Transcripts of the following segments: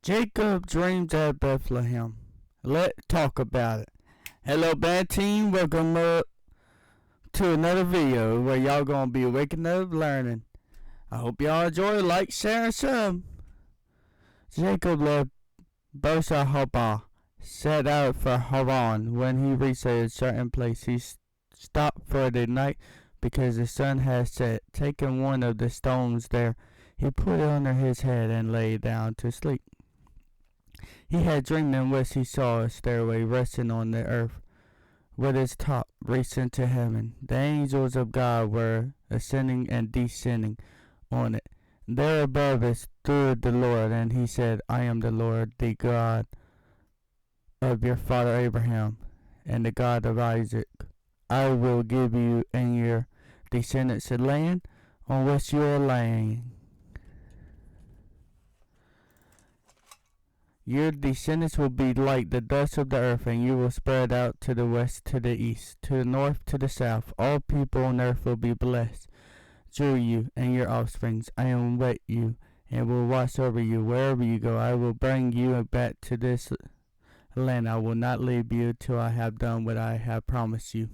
Jacob dreams at Bethlehem. Let's talk about it. Hello, band team. Welcome up to another video where y'all gonna be waking up learning. I hope y'all enjoy. Like, share, and some. Jacob left Beersheba, set out for Haran. When he reached a certain place, he stopped for the night because the sun had set. Taking one of the stones there, he put it under his head and lay down to sleep. He had dreamed in which he saw a stairway resting on the earth, with its top reaching to heaven. The angels of God were ascending and descending on it. There above it stood the Lord, and he said, I am the Lord, the God of your father Abraham, and the God of Isaac. I will give you and your descendants a land on which you are laying. Your descendants will be like the dust of the earth, and you will spread out to the west, to the east, to the north, to the south. All people on earth will be blessed through you and your offsprings. I am with you and will watch over you wherever you go. I will bring you back to this land. I will not leave you till I have done what I have promised you.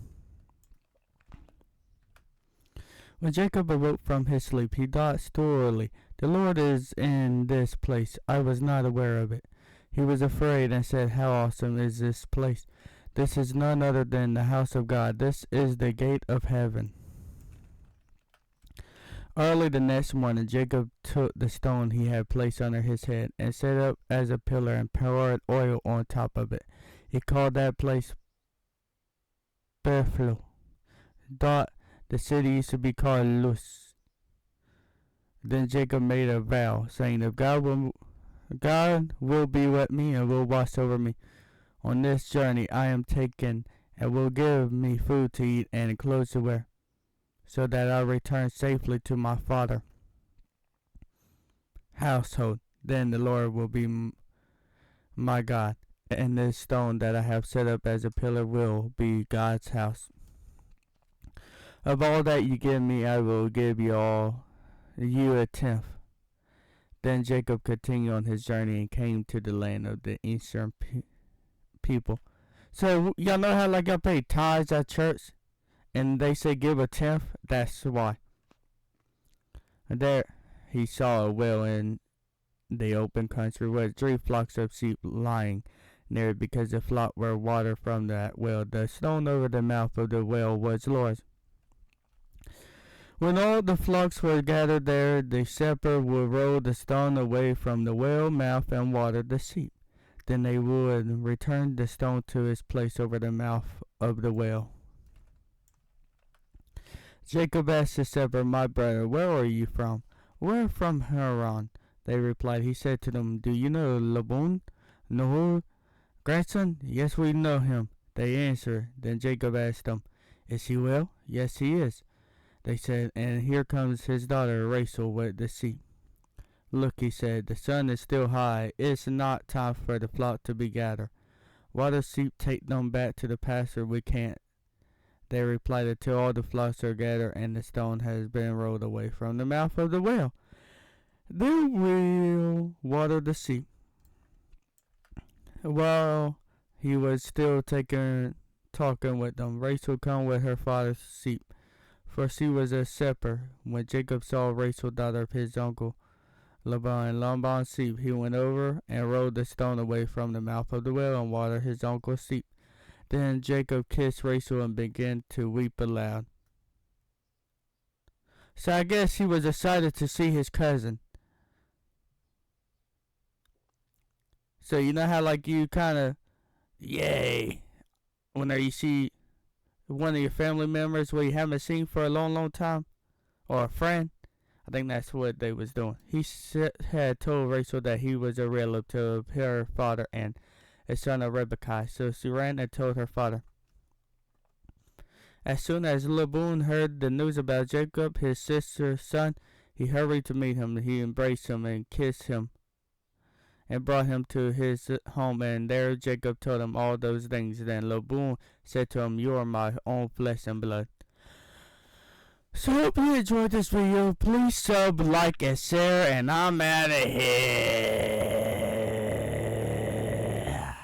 When Jacob awoke from his sleep, he thought sorely, the Lord is in this place. I was not aware of it. He was afraid and said, how awesome is this place? This is none other than the house of God. This is the gate of heaven. Early the next morning, Jacob took the stone he had placed under his head and set up as a pillar and poured oil on top of it. He called that place Bethel. Thought the city used to be called Luz. Then Jacob made a vow, saying, if God will be with me and will watch over me on this journey I am taking, and will give me food to eat and clothes to wear, so that I return safely to my father household, then the Lord will be my God, and this stone that I have set up as a pillar will be God's house. Of all that you give me, I will give you a tenth. Then Jacob continued on his journey and came to the land of the eastern people. So y'all know how like y'all pay tithes at church, and they say give a tenth? That's why. And there he saw a well in the open country with 3 flocks of sheep lying near it, because the flock were water from that well. The stone over the mouth of the well was Lord's. When all the flocks were gathered there, the shepherd would roll the stone away from the well mouth and water the sheep. Then they would return the stone to its place over the mouth of the well. Jacob asked the shepherd, my brother, where are you from? We're from Haran, they replied. He said to them, do you know Laban, Nahor's grandson? Yes, we know him, they answered. Then Jacob asked them, is he well? Yes, he is, they said, and here comes his daughter Rachel with the sheep. Look, he said, the sun is still high. It's not time for the flock to be gathered. Why the sheep take them back to the pasture? We can't, they replied, until all the flocks are gathered and the stone has been rolled away from the mouth of the well. Then we'll water the sheep. While he was still talking with them, Rachel came with her father's sheep, for she was a shepherd. When Jacob saw Rachel, daughter of his uncle Laban's sheep, he went over and rolled the stone away from the mouth of the well and watered his uncle's sheep. Then Jacob kissed Rachel and began to weep aloud. So I guess he was excited to see his cousin. So you know how like you kind of, yay, whenever you see one of your family members where you haven't seen for a long, long time, or a friend. I think that's what they was doing. He had told Rachel that he was a relative of her father and a son of Rebekah. So she ran and told her father. As soon as Laban heard the news about Jacob, his sister's son, he hurried to meet him. He embraced him and kissed him and brought him to his home, and there Jacob told him all those things. Then Laban said to him, you are my own flesh and blood. So hope you enjoyed this video. Please sub, like, and share, and I'm out of here.